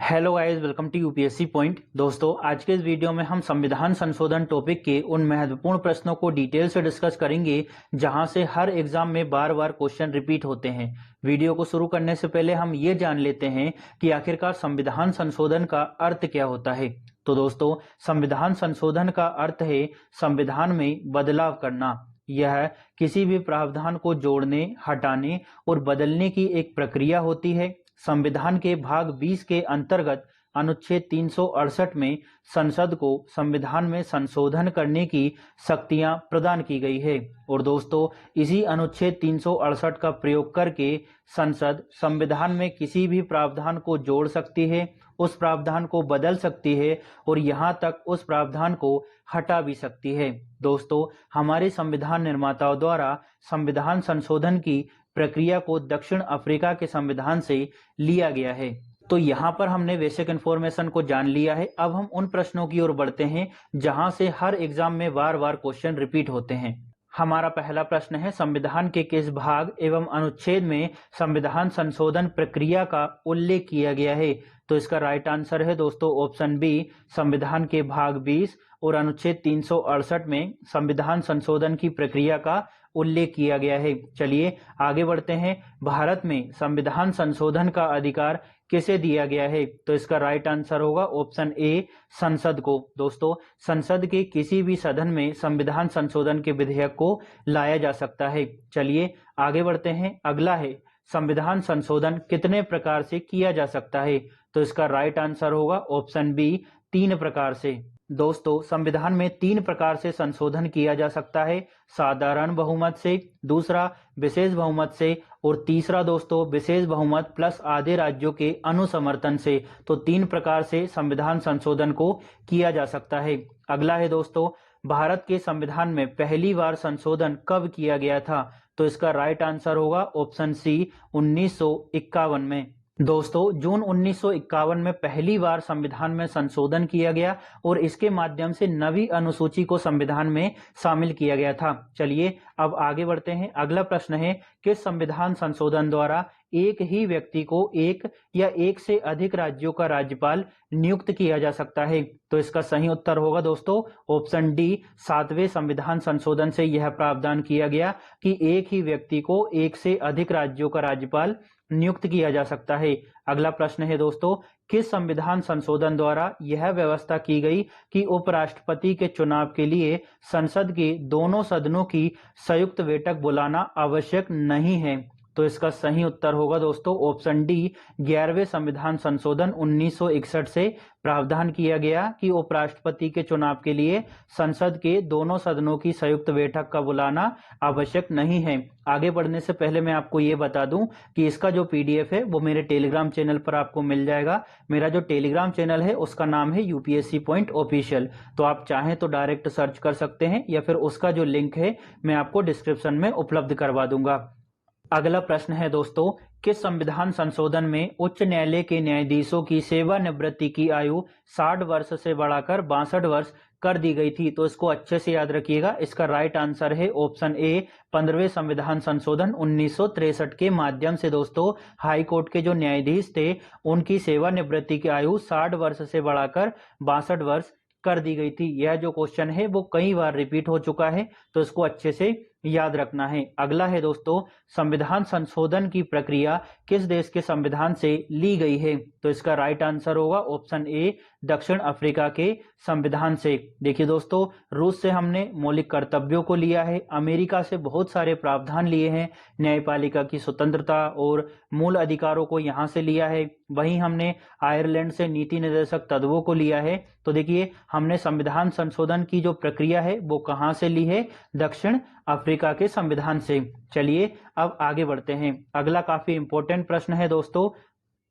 Hello guys, welcome to UPSC point. दोस्तों, आज के इस वीडियो में हम संविधान संशोधन टॉपिक के उन महत्वपूर्ण प्रश्नों को डिटेल से डिस्कस करेंगे जहां से हर एग्जाम में बार बार क्वेश्चन रिपीट होते हैं। वीडियो को शुरू करने से पहले हम ये जान लेते हैं कि आखिरकार संविधान संशोधन का अर्थ क्या होता है। तो दोस्तों, संविधान संशोधन का अर्थ है संविधान में बदलाव करना। यह किसी भी प्रावधान को जोड़ने, हटाने और बदलने की एक प्रक्रिया होती है। संविधान के भाग 20 के अंतर्गत अनुच्छेद 368 में संसद को संविधान में संशोधन करने की शक्तियां प्रदान की गई है। और दोस्तों, इसी अनुच्छेद 368 का प्रयोग करके संसद संविधान में किसी भी प्रावधान को जोड़ सकती है, उस प्रावधान को बदल सकती है और यहां तक उस प्रावधान को हटा भी सकती है। दोस्तों, हमारे संविधान निर्माताओं द्वारा संविधान संशोधन की प्रक्रिया को दक्षिण अफ्रीका के संविधान से लिया गया है। तो यहाँ पर हमने बेसिक इन्फॉर्मेशन को जान लिया है। अब हम उन प्रश्नों की ओर बढ़ते हैं जहां से हर एग्जाम में बार बार क्वेश्चन रिपीट होते हैं। हमारा पहला प्रश्न है, संविधान के किस भाग एवं अनुच्छेद में संविधान संशोधन प्रक्रिया का उल्लेख किया गया है? तो इसका राइट आंसर है दोस्तों ऑप्शन बी, संविधान के भाग 20 और अनुच्छेद 368 में संविधान संशोधन की प्रक्रिया का उल्लेख किया गया है। चलिए आगे बढ़ते हैं। भारत में संविधान संशोधन का अधिकार किसे दिया गया है? तो इसका राइट आंसर होगा ऑप्शन ए, संसद को। दोस्तों, संसद के किसी भी सदन में संविधान संशोधन के विधेयक को लाया जा सकता है। चलिए आगे बढ़ते हैं। अगला है, संविधान संशोधन कितने प्रकार से किया जा सकता है? तो इसका राइट आंसर होगा ऑप्शन बी, 3 प्रकार से। दोस्तों, संविधान में 3 प्रकार से संशोधन किया जा सकता है, साधारण बहुमत से, दूसरा विशेष बहुमत से और तीसरा दोस्तों विशेष बहुमत प्लस आधे राज्यों के अनुसमर्थन से। तो 3 प्रकार से संविधान संशोधन को किया जा सकता है। अगला है दोस्तों, भारत के संविधान में पहली बार संशोधन कब किया गया था? तो इसका राइट आंसर होगा ऑप्शन सी, 1951 में। दोस्तों, जून 1951 में पहली बार संविधान में संशोधन किया गया और इसके माध्यम से नवी अनुसूची को संविधान में शामिल किया गया था। चलिए अब आगे बढ़ते हैं। अगला प्रश्न है, किस संविधान संशोधन द्वारा एक ही व्यक्ति को एक या एक से अधिक राज्यों का राज्यपाल नियुक्त किया जा सकता है? तो इसका सही उत्तर होगा दोस्तों ऑप्शन डी, 7वें संविधान संशोधन से यह प्रावधान किया गया कि एक ही व्यक्ति को एक से अधिक राज्यों का राज्यपाल नियुक्त किया जा सकता है। अगला प्रश्न है दोस्तों, किस संविधान संशोधन द्वारा यह व्यवस्था की गई कि उपराष्ट्रपति के चुनाव के लिए संसद के दोनों सदनों की संयुक्त बैठक बुलाना आवश्यक नहीं है? तो इसका सही उत्तर होगा दोस्तों ऑप्शन डी, 11वें संविधान संशोधन 1961 से प्रावधान किया गया कि उपराष्ट्रपति के चुनाव के लिए संसद के दोनों सदनों की संयुक्त बैठक का बुलाना आवश्यक नहीं है। आगे बढ़ने से पहले मैं आपको ये बता दूं कि इसका जो पीडीएफ है वो मेरे टेलीग्राम चैनल पर आपको मिल जाएगा। मेरा जो टेलीग्राम चैनल है उसका नाम है यूपीएससी पॉइंट ऑफिशियल। तो आप चाहें तो डायरेक्ट सर्च कर सकते हैं या फिर उसका जो लिंक है मैं आपको डिस्क्रिप्शन में उपलब्ध करवा दूंगा। अगला प्रश्न है दोस्तों, किस संविधान संशोधन में उच्च न्यायालय के न्यायाधीशों की सेवानिवृत्ति की आयु 60 वर्ष से बढ़ाकर 62 वर्ष कर दी गई थी? तो इसको अच्छे से याद रखिएगा। इसका राइट आंसर है ऑप्शन ए, 15वें संविधान संशोधन 1963 के माध्यम से दोस्तों हाई कोर्ट के जो न्यायाधीश थे उनकी सेवानिवृत्ति की आयु 60 वर्ष से बढ़ाकर 62 वर्ष कर दी गई थी। यह जो क्वेश्चन है वो कई बार रिपीट हो चुका है, तो इसको अच्छे से याद रखना है। अगला है दोस्तों, संविधान संशोधन की प्रक्रिया किस देश के संविधान से ली गई है? तो इसका राइट आंसर होगा ऑप्शन ए, दक्षिण अफ्रीका के संविधान से। देखिए दोस्तों, रूस से हमने मौलिक कर्तव्यों को लिया है, अमेरिका से बहुत सारे प्रावधान लिए हैं, न्यायपालिका की स्वतंत्रता और मूल अधिकारों को यहाँ से लिया है। वहीं हमने आयरलैंड से नीति निर्देशक तत्वों को लिया है। तो देखिए, हमने संविधान संशोधन की जो प्रक्रिया है वो कहाँ से ली है? दक्षिण अफ्रीका के संविधान से। चलिए अब आगे बढ़ते हैं। अगला काफी इंपॉर्टेंट प्रश्न है दोस्तों,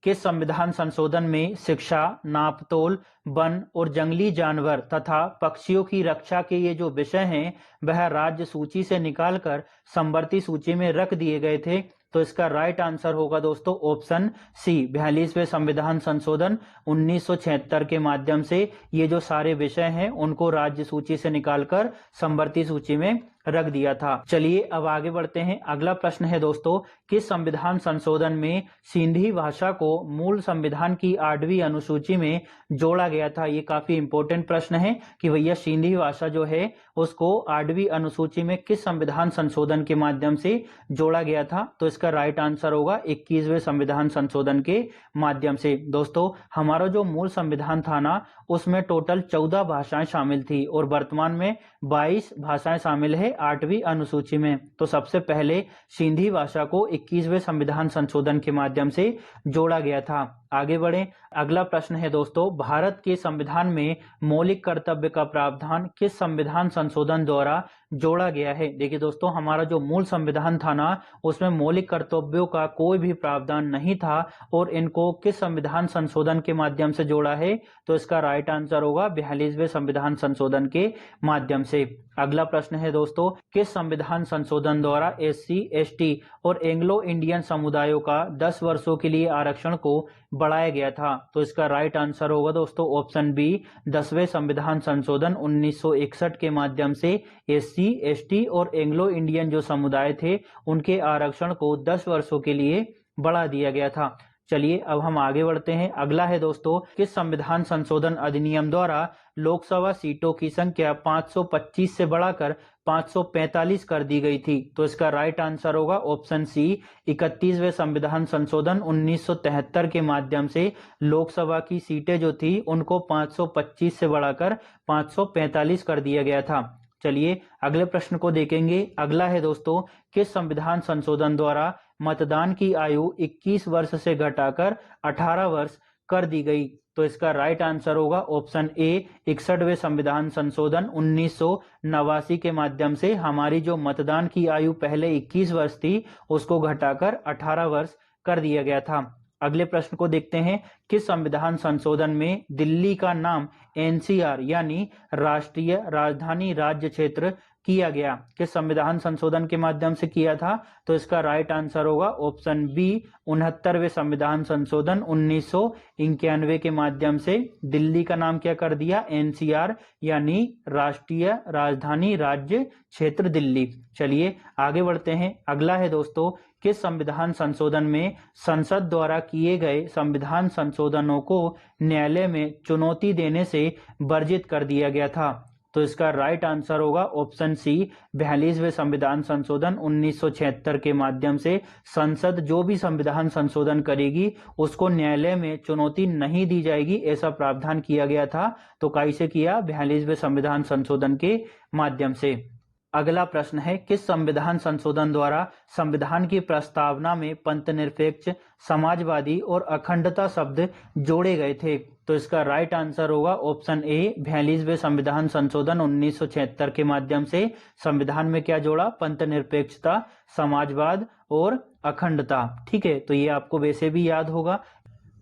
किस संविधान संशोधन में शिक्षा, नापतोल, वन और जंगली जानवर तथा पक्षियों की रक्षा के ये जो विषय हैं वह राज्य सूची से निकालकर समवर्ती सूची में रख दिए गए थे? तो इसका राइट आंसर होगा दोस्तों ऑप्शन सी, 42वें संविधान संशोधन 1976 के माध्यम से ये जो सारे विषय हैं उनको राज्य सूची से निकालकर समवर्ती सूची में रख दिया था। चलिए अब आगे बढ़ते हैं। अगला प्रश्न है दोस्तों, किस संविधान संशोधन में सिंधी भाषा को मूल संविधान की 8वीं अनुसूची में जोड़ा गया था? ये काफी इंपॉर्टेंट प्रश्न है कि भैया सिंधी भाषा जो है उसको 8वीं अनुसूची में किस संविधान संशोधन के माध्यम से जोड़ा गया था? तो इसका राइट आंसर होगा 21वें संविधान संशोधन के माध्यम से। दोस्तों हमारा जो मूल संविधान था ना उसमें टोटल 14 भाषाएं शामिल थी और वर्तमान में 22 भाषाएं शामिल है 8वीं अनुसूची में। तो सबसे पहले सिंधी भाषा को 21वें संविधान संशोधन के माध्यम से जोड़ा गया था। आगे बढ़ें। अगला प्रश्न है दोस्तों, भारत के संविधान में मौलिक कर्तव्य का प्रावधान किस संविधान संशोधन द्वारा जोड़ा गया है? देखिए दोस्तों, हमारा जो मूल संविधान था ना उसमें मौलिक कर्तव्यों का कोई भी प्रावधान नहीं था और इनको किस संविधान संशोधन के माध्यम से जोड़ा है? तो इसका राइट आंसर होगा 42वें संविधान संशोधन के माध्यम से। अगला प्रश्न है दोस्तों, किस संविधान संशोधन द्वारा SC, ST और एंग्लो इंडियन समुदायों का 10 वर्षों के लिए आरक्षण को बढ़ाया गया था? तो इसका राइट आंसर होगा दोस्तों ऑप्शन बी, 10वें संविधान संशोधन 1961 के माध्यम से SC, ST और एंग्लो इंडियन जो समुदाय थे उनके आरक्षण को 10 वर्षों के लिए बढ़ा दिया गया था। चलिए अब हम आगे बढ़ते हैं। अगला है दोस्तों, किस संविधान संशोधन अधिनियम द्वारा लोकसभा सीटों की संख्या 525 से बढ़ाकर 545 कर दी गई थी? तो इसका राइट आंसर होगा ऑप्शन सी, 31वें संविधान संशोधन 1973 के माध्यम से लोकसभा की सीटें जो थी उनको 525 से बढ़ाकर 545 कर दिया गया था। चलिए अगले प्रश्न को देखेंगे। अगला है दोस्तों, किस संविधान संशोधन द्वारा मतदान की आयु 21 वर्ष से घटाकर 18 वर्ष कर दी गई? तो इसका राइट आंसर होगा ऑप्शन ए, 61वें संविधान संशोधन 1989 के माध्यम से हमारी जो मतदान की आयु पहले 21 वर्ष थी उसको घटाकर 18 वर्ष कर दिया गया था। अगले प्रश्न को देखते हैं, किस संविधान संशोधन में दिल्ली का नाम NCR यानी राष्ट्रीय राजधानी राज्य क्षेत्र किया गया? किस संविधान संशोधन के माध्यम से किया था? तो इसका राइट आंसर होगा ऑप्शन बी, 69वें संविधान संशोधन 1991 के माध्यम से दिल्ली का नाम क्या कर दिया? NCR यानी राष्ट्रीय राजधानी राज्य क्षेत्र दिल्ली। चलिए आगे बढ़ते हैं। अगला है दोस्तों, किस संविधान संशोधन में संसद द्वारा किए गए संविधान संशोधनों को न्यायालय में चुनौती देने से वर्जित कर दिया गया था? तो इसका राइट आंसर होगा ऑप्शन सी, 42वें संविधान संशोधन 1976 के माध्यम से संसद जो भी संविधान संशोधन करेगी उसको न्यायालय में चुनौती नहीं दी जाएगी, ऐसा प्रावधान किया गया था। तो कैसे किया? 42वें संविधान संशोधन के माध्यम से। अगला प्रश्न है, किस संविधान संशोधन द्वारा संविधान की प्रस्तावना में पंथनिरपेक्ष, समाजवादी और अखंडता शब्द जोड़े गए थे? तो इसका राइट आंसर होगा ऑप्शन ए, 42वें संविधान संशोधन 1976 के माध्यम से संविधान में क्या जोड़ा? पंथनिरपेक्षता, समाजवाद और अखंडता। ठीक है, तो ये आपको वैसे भी याद होगा।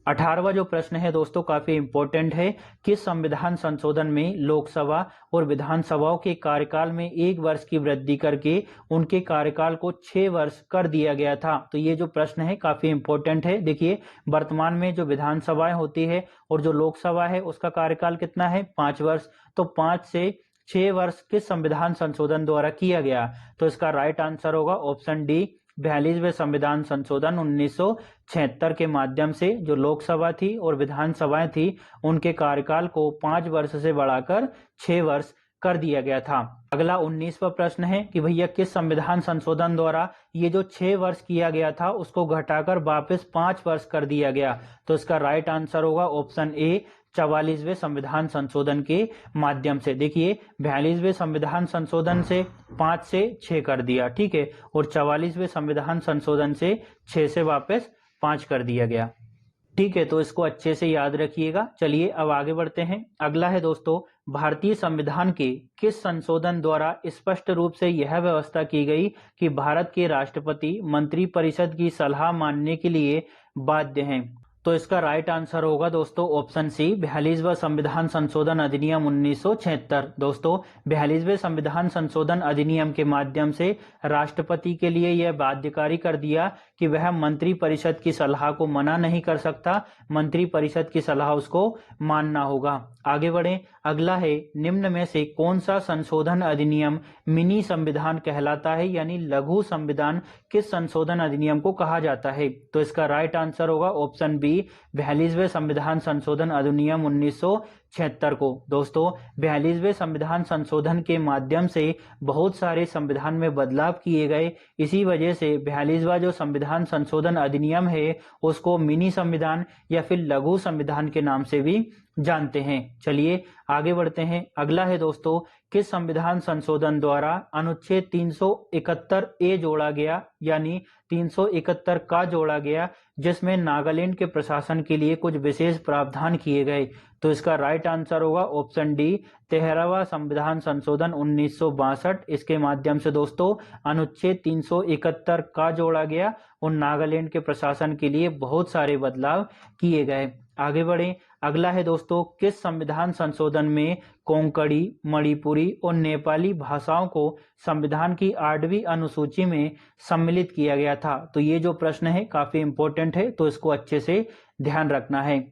18वां जो प्रश्न है दोस्तों काफी इंपॉर्टेंट है, किस संविधान संशोधन में लोकसभा और विधानसभाओं के कार्यकाल में 1 वर्ष की वृद्धि करके उनके कार्यकाल को 6 वर्ष कर दिया गया था? तो ये जो प्रश्न है काफी इंपॉर्टेंट है। देखिए वर्तमान में जो विधानसभाएं होती है और जो लोकसभा है उसका कार्यकाल कितना है? 5 वर्ष। तो 5 से 6 वर्ष किस संविधान संशोधन द्वारा किया गया? तो इसका राइट आंसर होगा ऑप्शन डी, 42वें संविधान संशोधन 1976 के माध्यम से जो लोकसभा थी और विधानसभाएं थी उनके कार्यकाल को 5 वर्ष से बढ़ाकर 6 वर्ष कर दिया गया था। अगला 19वां प्रश्न है कि भैया किस संविधान संशोधन द्वारा ये जो 6 वर्ष किया गया था उसको घटाकर वापस 5 वर्ष कर दिया गया? तो इसका राइट आंसर होगा ऑप्शन ए, 44वें संविधान संशोधन के माध्यम से। देखिए 42वें संविधान संशोधन से 5 से 6 कर दिया, ठीक है, और 44वें संविधान संशोधन से 6 से वापस 5 कर दिया गया। ठीक है, तो इसको अच्छे से याद रखिएगा। चलिए अब आगे बढ़ते हैं। अगला है दोस्तों, भारतीय संविधान के किस संशोधन द्वारा स्पष्ट रूप से यह व्यवस्था की गई कि भारत के राष्ट्रपति मंत्रिपरिषद की सलाह मानने के लिए बाध्य हैं? तो इसका राइट आंसर होगा दोस्तों ऑप्शन सी 42वां संविधान संशोधन अधिनियम 1976। दोस्तों 42वें संविधान संशोधन अधिनियम के माध्यम से राष्ट्रपति के लिए यह बाध्यकारी कर दिया कि वह मंत्री परिषद की सलाह को मना नहीं कर सकता, मंत्री परिषद की सलाह उसको मानना होगा। आगे बढ़े, अगला है निम्न में से कौन सा संशोधन अधिनियम मिनी संविधान कहलाता है, यानी लघु संविधान किस संशोधन अधिनियम को कहा जाता है? तो इसका राइट आंसर होगा ऑप्शन बी 42वें संविधान संशोधन अधिनियम 1976 को। दोस्तों 42वें संविधान संशोधन के माध्यम से बहुत सारे संविधान में बदलाव किए गए, इसी वजह से 42वां जो संविधान संशोधन अधिनियम है उसको मिनी संविधान या फिर लघु संविधान के नाम से भी जानते हैं। चलिए आगे बढ़ते हैं। अगला है दोस्तों, किस संविधान संशोधन द्वारा अनुच्छेद 371 ए जोड़ा गया, यानी 371 का जोड़ा गया, जिसमें नागालैंड के प्रशासन के लिए कुछ विशेष प्रावधान किए गए? तो इसका राइट आंसर होगा ऑप्शन डी 13वां संविधान संशोधन 1962। इसके माध्यम से दोस्तों अनुच्छेद 371 का जोड़ा गया और नागालैंड के प्रशासन के लिए बहुत सारे बदलाव किए गए। आगे बढ़े, अगला है दोस्तों, किस संविधान संशोधन में कोंकणी, मणिपुरी और नेपाली भाषाओं को संविधान की 8वीं अनुसूची में सम्मिलित किया गया था? तो ये जो प्रश्न है काफी इंपॉर्टेंट है, तो इसको अच्छे से ध्यान रखना है।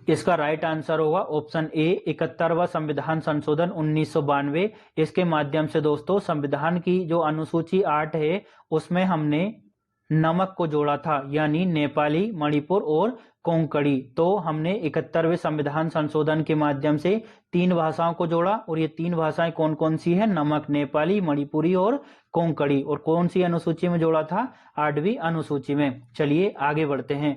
इसका राइट आंसर होगा ऑप्शन ए 71वां संविधान संशोधन 1992। इसके माध्यम से दोस्तों संविधान की जो अनुसूची 8 है उसमें हमने नमक को जोड़ा था, यानी नेपाली, मणिपुर और कोंकणी। तो हमने 71वें संविधान संशोधन के माध्यम से 3 भाषाओं को जोड़ा, और ये 3 भाषाएं कौन कौन सी है? नमक, नेपाली, मणिपुरी और कोंकणी। और कौन सी अनुसूची में जोड़ा था? 8वीं अनुसूची में। चलिए आगे बढ़ते हैं।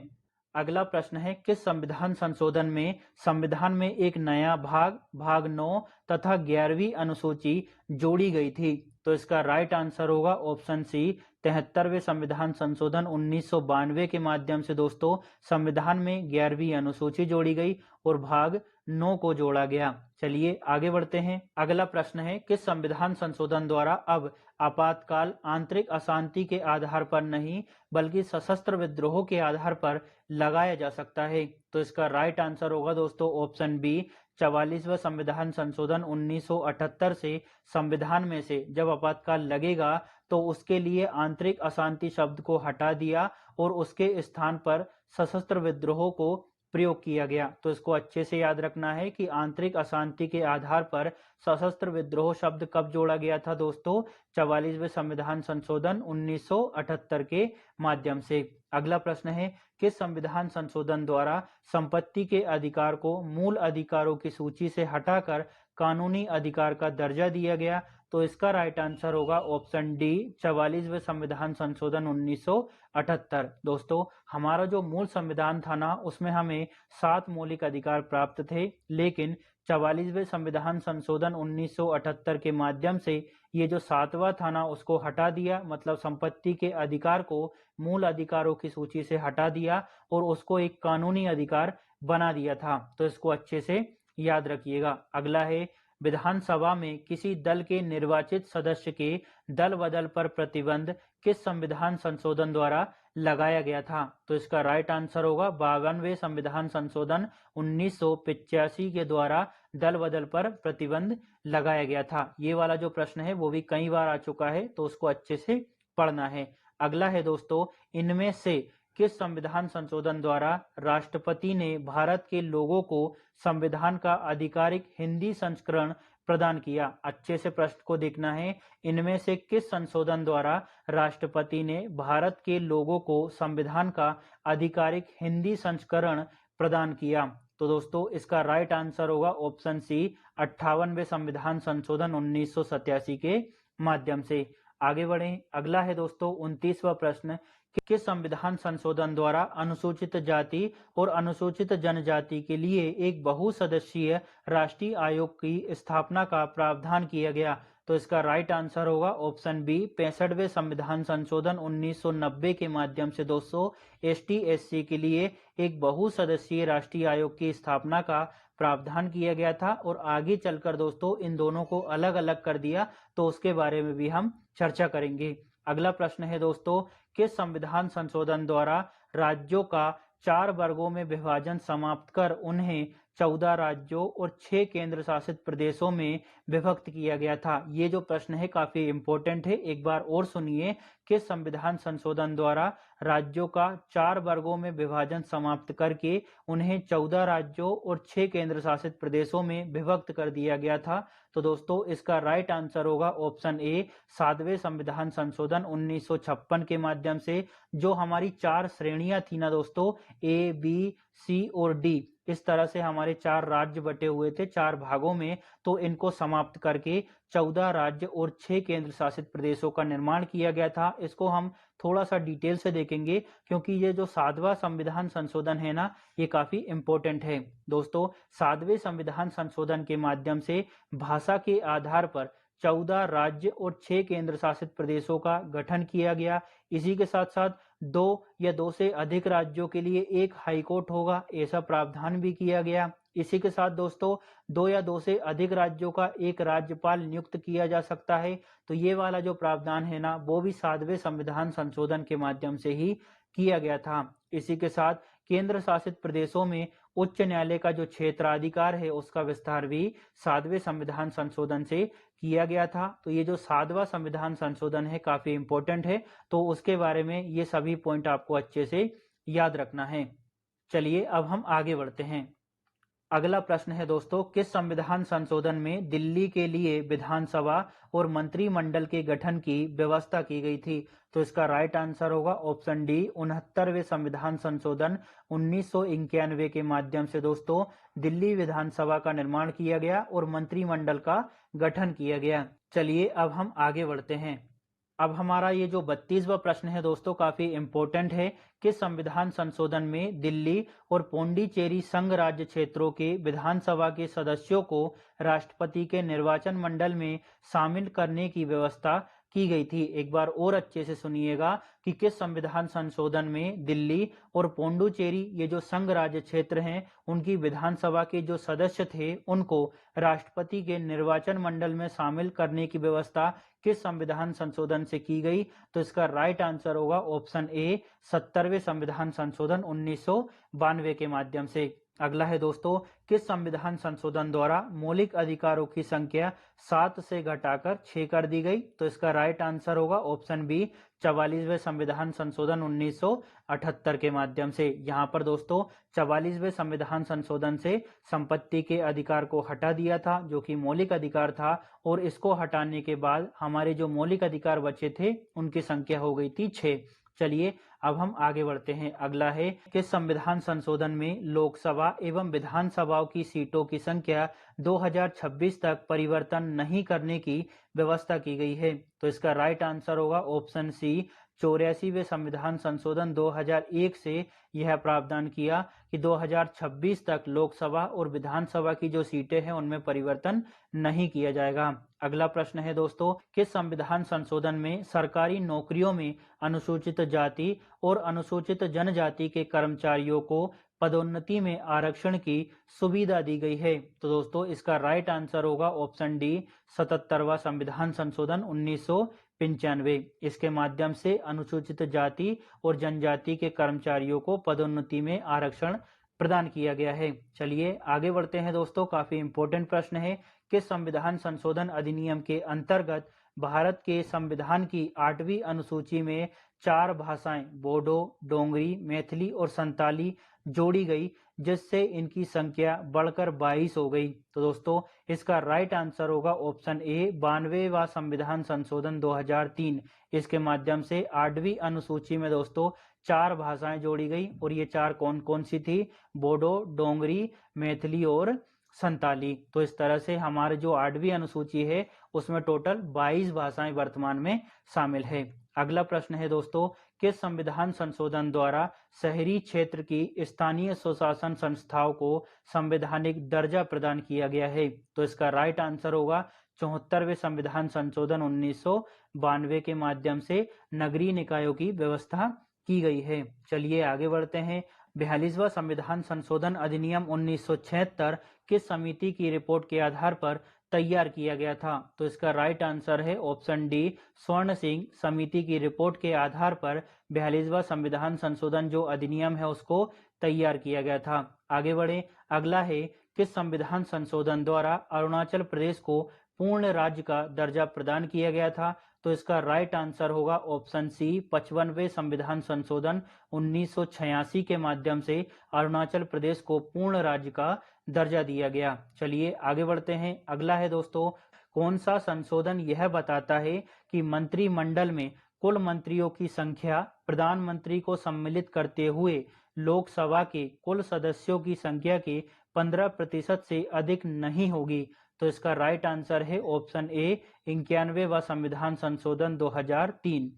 अगला प्रश्न है, किस संविधान संशोधन में संविधान में एक नया भाग 9 तथा 11वीं अनुसूची जोड़ी गई थी? तो इसका राइट आंसर होगा ऑप्शन सी 73वें संविधान संशोधन 1992 के माध्यम से दोस्तों संविधान में 11वीं अनुसूची जोड़ी गई और भाग 9 को जोड़ा गया। चलिए आगे बढ़ते हैं। अगला प्रश्न है, किस संविधान संशोधन द्वारा अब आपातकाल आंतरिक अशांति के आधार पर नहीं बल्कि सशस्त्र विद्रोह के आधार पर लगाया जा सकता है? तो इसका राइट आंसर होगा दोस्तों ऑप्शन बी 44वां संविधान संशोधन 1978 से संविधान में से जब आपातकाल लगेगा तो उसके लिए आंतरिक अशांति शब्द को हटा दिया और उसके स्थान पर सशस्त्र विद्रोह को प्रयोग किया गया। तो इसको अच्छे से याद रखना है कि आंतरिक अशांति के आधार पर सशस्त्र विद्रोह शब्द कब जोड़ा गया था दोस्तों? 44वें संविधान संशोधन 1978 के माध्यम से। अगला प्रश्न है, किस संविधान संशोधन द्वारा संपत्ति के अधिकार को मूल अधिकारों की सूची से हटाकर कानूनी अधिकार का दर्जा दिया गया? तो इसका राइट आंसर होगा ऑप्शन डी 44वें संविधान संशोधन 1978। दोस्तों हमारा जो मूल संविधान था ना उसमें हमें 7 मौलिक अधिकार प्राप्त थे, लेकिन 44वें संविधान संशोधन 1978 के माध्यम से ये जो 7वां था ना उसको हटा दिया, मतलब संपत्ति के अधिकार को मूल अधिकारों की सूची से हटा दिया और उसको एक कानूनी अधिकार बना दिया था। तो इसको अच्छे से याद रखिएगा। अगला है, विधानसभा में किसी दल के निर्वाचित सदस्य के दल बदल पर प्रतिबंध किस संविधान संशोधन द्वारा लगाया गया था? तो इसका राइट आंसर होगा 52वें संविधान संशोधन 1985 के द्वारा दल बदल पर प्रतिबंध लगाया गया था। ये वाला जो प्रश्न है वो भी कई बार आ चुका है, तो उसको अच्छे से पढ़ना है। अगला है दोस्तों, इनमें से किस संविधान संशोधन द्वारा राष्ट्रपति ने भारत के लोगों को संविधान का आधिकारिक हिंदी संस्करण प्रदान किया? अच्छे से प्रश्न को देखना है। इनमें से किस संशोधन द्वारा राष्ट्रपति ने भारत के लोगों को संविधान का आधिकारिक हिंदी संस्करण प्रदान किया? तो दोस्तों इसका राइट आंसर होगा ऑप्शन सी 58वें संविधान संशोधन 1987 के माध्यम से। आगे बढ़ें। अगला है दोस्तों 29वां प्रश्न, किस संविधान संशोधन द्वारा अनुसूचित जाति और अनुसूचित जनजाति के लिए एक बहुसदस्यीय राष्ट्रीय आयोग की स्थापना का प्रावधान किया गया? तो इसका राइट आंसर होगा ऑप्शन बी 65वें संविधान संशोधन 1990 के माध्यम से दोस्तों एसटी एससी के लिए एक बहुसदस्यीय राष्ट्रीय आयोग की स्थापना का प्रावधान किया गया था, और आगे चलकर दोस्तों इन दोनों को अलग अलग कर दिया, तो उसके बारे में भी हम चर्चा करेंगे। अगला प्रश्न है दोस्तों, किस संविधान संशोधन द्वारा राज्यों का 4 वर्गों में विभाजन समाप्त कर उन्हें 14 राज्यों और 6 केंद्र शासित प्रदेशों में विभक्त किया गया था। ये जो प्रश्न है काफी इंपॉर्टेंट है, एक बार और सुनिए। किस संविधान संशोधन द्वारा राज्यों का 4 वर्गों में विभाजन समाप्त करके उन्हें 14 राज्यों और 6 केंद्र शासित प्रदेशों में विभक्त कर दिया गया था? तो दोस्तों इसका राइट आंसर होगा ऑप्शन ए, 7वें संविधान संशोधन 1956 के माध्यम से। जो हमारी 4 श्रेणियां थी ना दोस्तों, ए, बी, सी और डी, इस तरह से हमारे 4 राज्य बटे हुए थे 4 भागों में, तो इनको समाप्त करके 14 राज्य और 6 केंद्र शासित प्रदेशों का निर्माण किया गया था। इसको हम थोड़ा सा डिटेल से देखेंगे क्योंकि ये जो 7वां संविधान संशोधन है ना, ये काफी इंपॉर्टेंट है। दोस्तों 7वें संविधान संशोधन के माध्यम से भाषा के आधार पर 14 राज्य और 6 केंद्र शासित प्रदेशों का गठन किया गया। इसी के साथ साथ 2 या 2 से अधिक राज्यों के लिए एक हाईकोर्ट होगा, ऐसा प्रावधान भी किया गया। इसी के साथ दोस्तों 2 या 2 से अधिक राज्यों का एक राज्यपाल नियुक्त किया जा सकता है। तो ये वाला जो प्रावधान है ना, वो भी 7वें संविधान संशोधन के माध्यम से ही किया गया था। इसी के साथ केंद्र शासित प्रदेशों में उच्च न्यायालय का जो क्षेत्राधिकार है उसका विस्तार भी 7वें संविधान संशोधन से किया गया था। तो ये जो 7वां संविधान संशोधन है काफी इंपॉर्टेंट है, तो उसके बारे में ये सभी पॉइंट आपको अच्छे से याद रखना है। चलिए अब हम आगे बढ़ते हैं। अगला प्रश्न है दोस्तों, किस संविधान संशोधन में दिल्ली के लिए विधानसभा और मंत्रिमंडल के गठन की व्यवस्था की गई थी? तो इसका राइट आंसर होगा ऑप्शन डी, 69वें संविधान संशोधन 1991 के माध्यम से दोस्तों दिल्ली विधानसभा का निर्माण किया गया और मंत्रिमंडल का गठन किया गया। चलिए अब हम आगे बढ़ते हैं। अब हमारा ये जो 32वां प्रश्न है दोस्तों काफी इंपॉर्टेंट है। किस संविधान संशोधन में दिल्ली और पौंडीचेरी संघ राज्य क्षेत्रों के विधानसभा के सदस्यों को राष्ट्रपति के निर्वाचन मंडल में शामिल करने की व्यवस्था की गई थी? एक बार और अच्छे से सुनिएगा कि किस संविधान संशोधन में दिल्ली और पौंडुचेरी ये जो संघ राज्य क्षेत्र हैं उनकी विधानसभा के जो सदस्य थे उनको राष्ट्रपति के निर्वाचन मंडल में शामिल करने की व्यवस्था किस संविधान संशोधन से की गई? तो इसका राइट आंसर होगा ऑप्शन ए, 70वें संविधान संशोधन 1992 के माध्यम से। अगला है दोस्तों, किस संविधान संशोधन द्वारा मौलिक अधिकारों की संख्या 7 से घटाकर 6 कर दी गई? तो इसका राइट आंसर होगा ऑप्शन बी, 44वें संविधान संशोधन 1978 के माध्यम से। यहाँ पर दोस्तों 44वें संविधान संशोधन से संपत्ति के अधिकार को हटा दिया था जो कि मौलिक अधिकार था, और इसको हटाने के बाद हमारे जो मौलिक अधिकार बचे थे उनकी संख्या हो गई थी 6। चलिए अब हम आगे बढ़ते हैं। अगला है, किस संविधान संशोधन में लोकसभा एवं विधानसभाओं की सीटों की संख्या 2026 तक परिवर्तन नहीं करने की व्यवस्था की गई है? तो इसका राइट आंसर होगा ऑप्शन सी, 84वें संविधान संशोधन 2001 से यह प्रावधान किया कि 2026 तक लोकसभा और विधानसभा की जो सीटें हैं उनमें परिवर्तन नहीं किया जाएगा। अगला प्रश्न है दोस्तों, किस संविधान संशोधन में सरकारी नौकरियों में अनुसूचित जाति और अनुसूचित जनजाति के कर्मचारियों को पदोन्नति में आरक्षण की सुविधा दी गई है? तो दोस्तों इसका राइट आंसर होगा ऑप्शन डी, 77वां संविधान संशोधन 1995। इसके माध्यम से अनुसूचित जाति और जनजाति के कर्मचारियों को पदोन्नति में आरक्षण प्रदान किया गया है। चलिए आगे बढ़ते हैं दोस्तों, काफी इंपॉर्टेंट प्रश्न है। किस संविधान संशोधन अधिनियम के अंतर्गत भारत के संविधान की 8वीं अनुसूची में 4 भाषाएं बोडो, डोंगरी, मैथिली और संताली जोड़ी गई, जिससे इनकी संख्या बढ़कर 22 हो गई? तो दोस्तों इसका राइट आंसर होगा ऑप्शन ए, 92वां संविधान संशोधन 2003। इसके माध्यम से 8वीं अनुसूची में दोस्तों 4 भाषाएं जोड़ी गई, और ये 4 कौन कौन सी थी? बोडो, डोंगरी, मैथिली और संताली। तो इस तरह से हमारे जो 8वीं अनुसूची है उसमें टोटल 22 भाषाएं वर्तमान में शामिल है। अगला प्रश्न है दोस्तों, किस संविधान संशोधन द्वारा शहरी क्षेत्र की स्थानीय स्वशासन संस्थाओं को संवैधानिक दर्जा प्रदान किया गया है? तो इसका राइट आंसर होगा 74वें संविधान संशोधन 1992 के माध्यम से नगरीय निकायों की व्यवस्था की गई है। चलिए आगे बढ़ते हैं। 42वां संविधान संशोधन अधिनियम 1976 किस समिति की रिपोर्ट के आधार पर तैयार किया गया था? तो इसका राइट आंसर है ऑप्शन डी, स्वर्ण सिंह समिति की रिपोर्ट के आधार पर 42वां संविधान संशोधन जो अधिनियम है उसको तैयार किया गया था। आगे बढ़े, अगला है किस संविधान संशोधन द्वारा अरुणाचल प्रदेश को पूर्ण राज्य का दर्जा प्रदान किया गया था? तो इसका राइट आंसर होगा ऑप्शन सी, 55वें संविधान संशोधन 1986 के माध्यम से अरुणाचल प्रदेश को पूर्ण राज्य का दर्जा दिया गया। चलिए आगे बढ़ते हैं। अगला है दोस्तों, कौन सा संशोधन यह बताता है कि मंत्रिमंडल में कुल मंत्रियों की संख्या प्रधानमंत्री को सम्मिलित करते हुए लोकसभा के कुल सदस्यों की संख्या के 15% से अधिक नहीं होगी? तो इसका राइट आंसर है ऑप्शन ए, 91वां संविधान संशोधन 2003।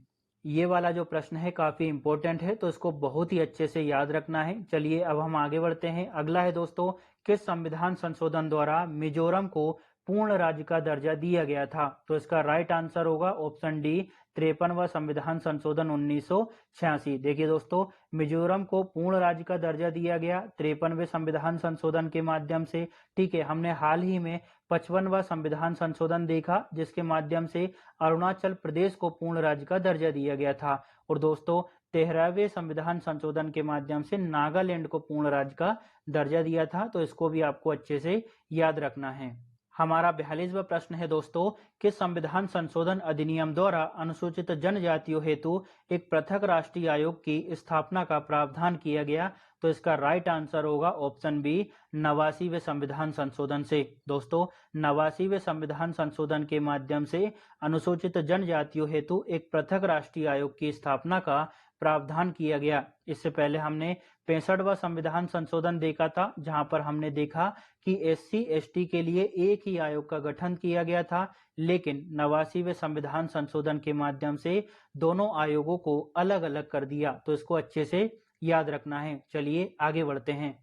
ये वाला जो प्रश्न है काफी इंपॉर्टेंट है, तो इसको बहुत ही अच्छे से याद रखना है। चलिए अब हम आगे बढ़ते हैं। अगला है दोस्तों, किस संविधान संशोधन द्वारा मिजोरम को पूर्ण राज्य का दर्जा दिया गया था? तो इसका राइट आंसर होगा ऑप्शन डी, 53वां संविधान संशोधन 1986। देखिए दोस्तों, मिजोरम को पूर्ण राज्य का दर्जा दिया गया 53वें संविधान संशोधन के माध्यम से। ठीक है, हमने हाल ही में 55वां संविधान संशोधन देखा जिसके माध्यम से अरुणाचल प्रदेश को पूर्ण राज्य का दर्जा दिया गया था। और दोस्तों, 13वें संविधान संशोधन के माध्यम से नागालैंड को पूर्ण राज्य का दर्जा दिया था। तो इसको भी आपको अच्छे से याद रखना है। हमारा 42वां प्रश्न है दोस्तों, किस संविधान संशोधन अधिनियम द्वारा अनुसूचित जनजातियों हेतु एक पृथक राष्ट्रीय आयोग की स्थापना का प्रावधान किया गया? तो इसका राइट आंसर होगा ऑप्शन बी, 89वें संविधान संशोधन से। दोस्तों, 89वें संविधान संशोधन के माध्यम से अनुसूचित जनजातियों हेतु एक पृथक राष्ट्रीय आयोग की स्थापना का प्रावधान किया गया। इससे पहले हमने 65वां संविधान संशोधन देखा था, जहां पर हमने देखा कि SC ST के लिए एक ही आयोग का गठन किया गया था, लेकिन 89वें संविधान संशोधन के माध्यम से दोनों आयोगों को अलग अलग कर दिया। तो इसको अच्छे से याद रखना है। चलिए आगे बढ़ते हैं।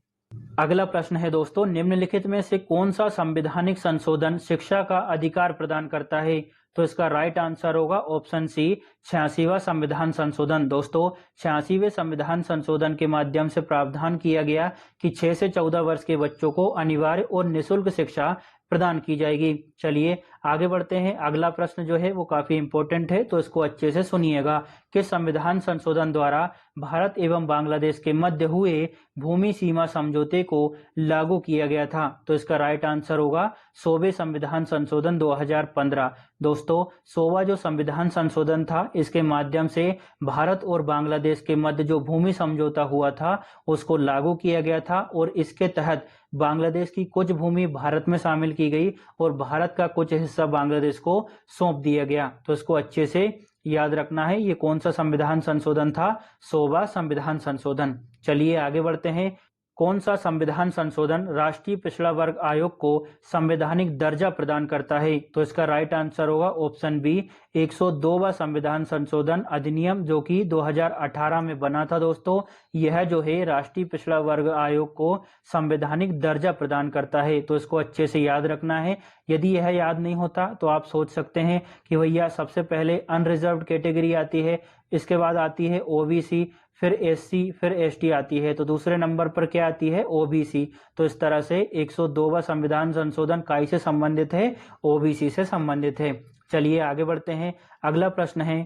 अगला प्रश्न है दोस्तों, निम्नलिखित में से कौन सा संवैधानिक संशोधन शिक्षा का अधिकार प्रदान करता है? तो इसका राइट आंसर होगा ऑप्शन सी, 86वां संविधान संशोधन। दोस्तों, 86वें संविधान संशोधन के माध्यम से प्रावधान किया गया कि 6 से 14 वर्ष के बच्चों को अनिवार्य और निःशुल्क शिक्षा प्रदान की जाएगी। चलिए आगे बढ़ते हैं। अगला प्रश्न जो है वो काफी इंपॉर्टेंट है, तो इसको अच्छे से सुनिएगा। किस संविधान संशोधन द्वारा भारत एवं बांग्लादेश के मध्य हुए भूमि सीमा समझौते को लागू किया गया था? तो इसका राइट आंसर होगा 100वें संविधान संशोधन 2015। दोस्तों, 100वां जो संविधान संशोधन था, इसके माध्यम से भारत और बांग्लादेश के मध्य जो भूमि समझौता हुआ था उसको लागू किया गया था, और इसके तहत बांग्लादेश की कुछ भूमि भारत में शामिल की गई और भारत का कुछ हिस्सा बांग्लादेश को सौंप दिया गया। तो इसको अच्छे से याद रखना है। ये कौन सा संविधान संशोधन था? 100वां संविधान संशोधन। चलिए आगे बढ़ते हैं। कौन सा संविधान संशोधन राष्ट्रीय पिछड़ा वर्ग आयोग को संवैधानिक दर्जा प्रदान करता है? तो इसका राइट आंसर होगा ऑप्शन बी, 102वां संविधान संशोधन अधिनियम जो कि 2018 में बना था। दोस्तों, यह जो है राष्ट्रीय पिछड़ा वर्ग आयोग को संवैधानिक दर्जा प्रदान करता है। तो इसको अच्छे से याद रखना है। यदि यह याद नहीं होता तो आप सोच सकते हैं कि भैया सबसे पहले अनरिजर्व्ड कैटेगरी आती है, इसके बाद आती है OBC, फिर SC, फिर ST आती है, तो दूसरे नंबर पर क्या आती है? OBC। तो इस तरह से 102वां संविधान संशोधन काय से संबंधित है? OBC से संबंधित है। चलिए आगे बढ़ते हैं। अगला प्रश्न है,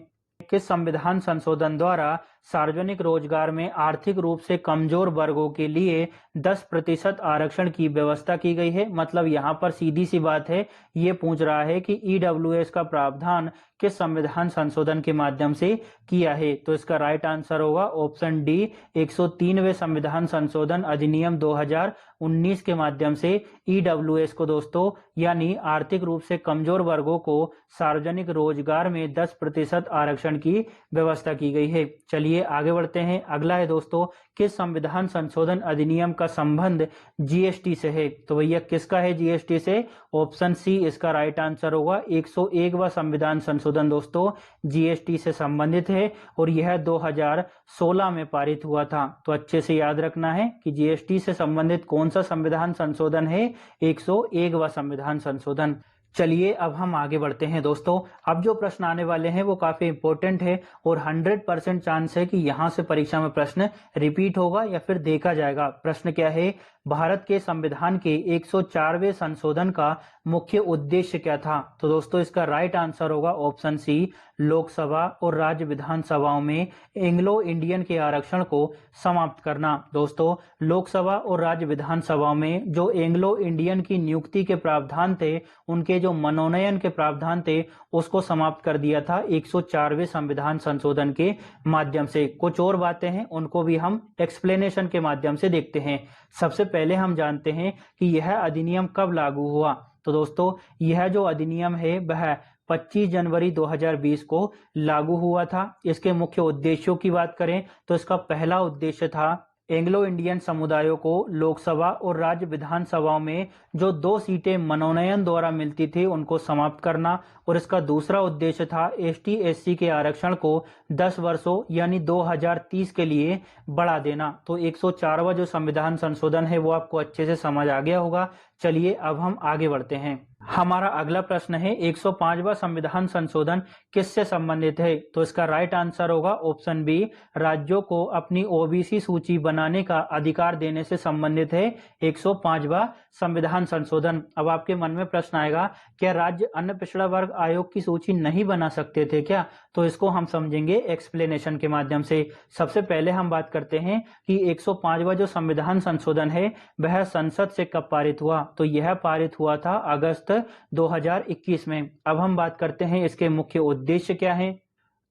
किस संविधान संशोधन द्वारा सार्वजनिक रोजगार में आर्थिक रूप से कमजोर वर्गों के लिए 10% आरक्षण की व्यवस्था की गई है? मतलब यहाँ पर सीधी सी बात है, ये पूछ रहा है कि EWS का प्रावधान किस संविधान संशोधन के माध्यम से किया है? तो इसका राइट आंसर होगा ऑप्शन डी, 103वें संविधान संशोधन अधिनियम 2019 के माध्यम से EWS को दोस्तों, यानी आर्थिक रूप से कमजोर वर्गों को सार्वजनिक रोजगार में 10% आरक्षण की व्यवस्था की गई है। चलिए आगे बढ़ते हैं। अगला है दोस्तों, किस संविधान संशोधन अधिनियम का संबंध GST से है? तो भैया किसका है GST से? ऑप्शन सी इसका राइट आंसर होगा। 101वां संविधान संशोधन दोस्तों GST से संबंधित है और यह 2016 में पारित हुआ था। तो अच्छे से याद रखना है कि GST से संबंधित कौन सा संविधान संशोधन है? 101वां संविधान संशोधन। चलिए अब हम आगे बढ़ते हैं दोस्तों। अब जो प्रश्न आने वाले हैं वो काफी इंपॉर्टेंट है और 100% चांस है कि यहाँ से परीक्षा में प्रश्न रिपीट होगा या फिर देखा जाएगा। प्रश्न क्या है? भारत के संविधान के 104वें संशोधन का मुख्य उद्देश्य क्या था? तो दोस्तों इसका राइट आंसर होगा ऑप्शन सी, लोकसभा और राज्य विधानसभाओं में एंग्लो इंडियन के आरक्षण को समाप्त करना। दोस्तों लोकसभा और राज्य विधानसभाओं में जो एंग्लो इंडियन की नियुक्ति के प्रावधान थे, उनके जो मनोनयन के प्रावधान थे, उसको समाप्त कर दिया था 104वें संविधान संशोधन के माध्यम से। कुछ और बातें हैं, उनको भी हम एक्सप्लेनेशन के माध्यम से देखते हैं। सबसे पहले हम जानते हैं कि यह अधिनियम कब लागू हुआ। तो दोस्तों यह जो अधिनियम है वह 25 जनवरी 2020 को लागू हुआ था। इसके मुख्य उद्देश्यों की बात करें तो इसका पहला उद्देश्य था एंग्लो इंडियन समुदायों को लोकसभा और राज्य विधानसभाओं में जो 2 सीटें मनोनयन द्वारा मिलती थी उनको समाप्त करना, और इसका दूसरा उद्देश्य था एसटी एससी के आरक्षण को 10 वर्षों यानी 2030 के लिए बढ़ा देना। तो 104वां जो संविधान संशोधन है वो आपको अच्छे से समझ आ गया होगा। चलिए अब हम आगे बढ़ते हैं। हमारा अगला प्रश्न है 105वां संविधान संशोधन किससे संबंधित है? तो इसका राइट आंसर होगा ऑप्शन बी, राज्यों को अपनी ओबीसी सूची बनाने का अधिकार देने से संबंधित है 105वां संविधान संशोधन। अब आपके मन में प्रश्न आएगा, क्या राज्य अन्य पिछड़ा वर्ग आयोग की सूची नहीं बना सकते थे क्या? तो इसको हम समझेंगे एक्सप्लेनेशन के माध्यम से। सबसे पहले हम बात करते हैं कि 105वां जो संविधान संशोधन है वह संसद से कब पारित हुआ। तो यह पारित हुआ था अगस्त 2021 में। अब हम बात करते हैं इसके मुख्य उद्देश्य क्या है।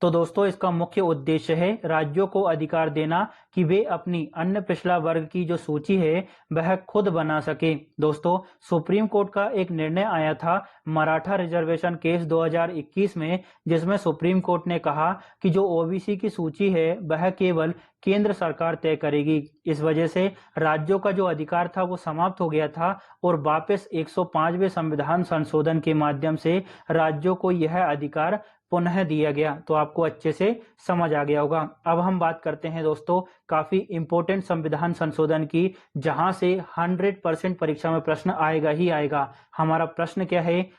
तो दोस्तों इसका मुख्य उद्देश्य है राज्यों को अधिकार देना कि वे अपनी अन्य पिछड़ा वर्ग की जो सूची है वह खुद बना सके। दोस्तों सुप्रीम कोर्ट का एक निर्णय आया था मराठा रिजर्वेशन केस 2021 में, जिसमें सुप्रीम कोर्ट ने कहा कि जो ओबीसी की सूची है वह केवल केंद्र सरकार तय करेगी। इस वजह से राज्यों का जो अधिकार था वो समाप्त हो गया था और वापस 105वें संविधान संशोधन के माध्यम से राज्यों को यह अधिकार पुनः दिया गया। तो आपको अच्छे से समझ आ गया होगा। अब हम बात करते हैं दोस्तों काफी इंपॉर्टेंट संविधान संशोधन की, जहां से 100% परीक्षा में प्रश्न आएगा ही आएगा। हमारा प्रश्न क्या है?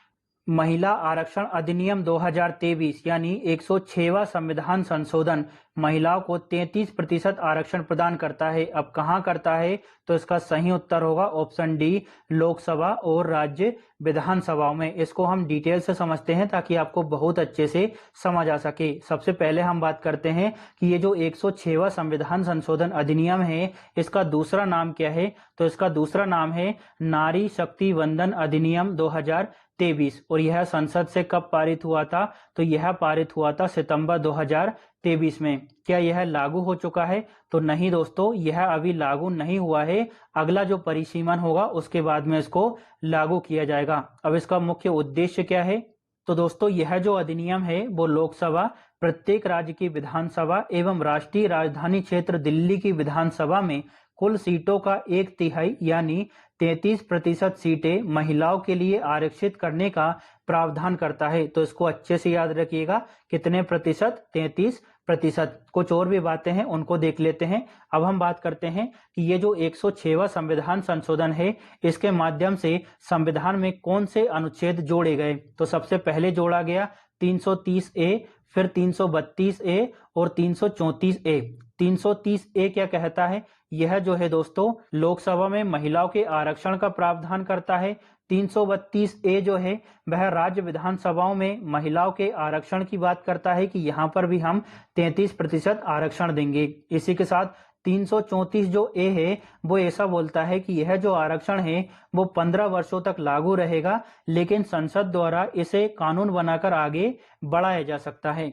महिला आरक्षण अधिनियम 2023 यानी 106वां संविधान संशोधन महिलाओं को 33% आरक्षण प्रदान करता है। अब कहां करता है? तो इसका सही उत्तर होगा ऑप्शन डी, लोकसभा और राज्य विधानसभाओं में। इसको हम डिटेल से समझते हैं ताकि आपको बहुत अच्छे से समझ आ सके। सबसे पहले हम बात करते हैं कि ये जो 106वां संविधान संशोधन अधिनियम है इसका दूसरा नाम क्या है? तो इसका दूसरा नाम है नारी शक्ति वंदन अधिनियम 2023, और यह संसद से कब पारित हुआ था? तो यह पारित हुआ था सितंबर 2023 में। क्या यह लागू हो चुका है? तो नहीं दोस्तों, यह अभी लागू नहीं हुआ है। अगला जो परिसीमन होगा उसके बाद में इसको लागू किया जाएगा। अब इसका मुख्य उद्देश्य क्या है? तो दोस्तों यह जो अधिनियम है वो लोकसभा, प्रत्येक राज्य की विधानसभा एवं राष्ट्रीय राजधानी क्षेत्र दिल्ली की विधानसभा में कुल सीटों का 1/3 यानी 33% सीटें महिलाओं के लिए आरक्षित करने का प्रावधान करता है। तो इसको अच्छे से याद रखिएगा, कितने प्रतिशत? 33%। कुछ और भी बातें हैं उनको देख लेते हैं। अब हम बात करते हैं कि ये जो 106वां संविधान संशोधन है इसके माध्यम से संविधान में कौन से अनुच्छेद जोड़े गए। तो सबसे पहले जोड़ा गया 330A, फिर 332A और 334A। 330A क्या कहता है? यह जो है दोस्तों लोकसभा में महिलाओं के आरक्षण का प्रावधान करता है। 332A जो है वह राज्य विधानसभाओं में महिलाओं के आरक्षण की बात करता है कि यहाँ पर भी हम 33% आरक्षण देंगे। इसी के साथ 334 जो ए है वो ऐसा बोलता है कि यह जो आरक्षण है वो 15 वर्षों तक लागू रहेगा, लेकिन संसद द्वारा इसे कानून बनाकर आगे बढ़ाया जा सकता है।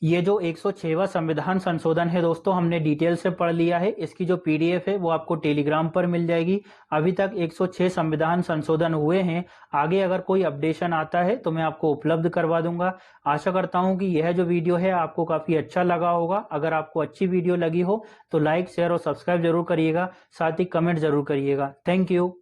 ये जो 106वां संविधान संशोधन है दोस्तों हमने डिटेल से पढ़ लिया है। इसकी जो पीडीएफ है वो आपको टेलीग्राम पर मिल जाएगी। अभी तक 106 संविधान संशोधन हुए हैं। आगे अगर कोई अपडेशन आता है तो मैं आपको उपलब्ध करवा दूंगा। आशा करता हूं कि यह जो वीडियो है आपको काफी अच्छा लगा होगा। अगर आपको अच्छी वीडियो लगी हो तो लाइक, शेयर और सब्सक्राइब जरूर करिएगा, साथ ही कमेंट जरूर करिएगा। Thank you.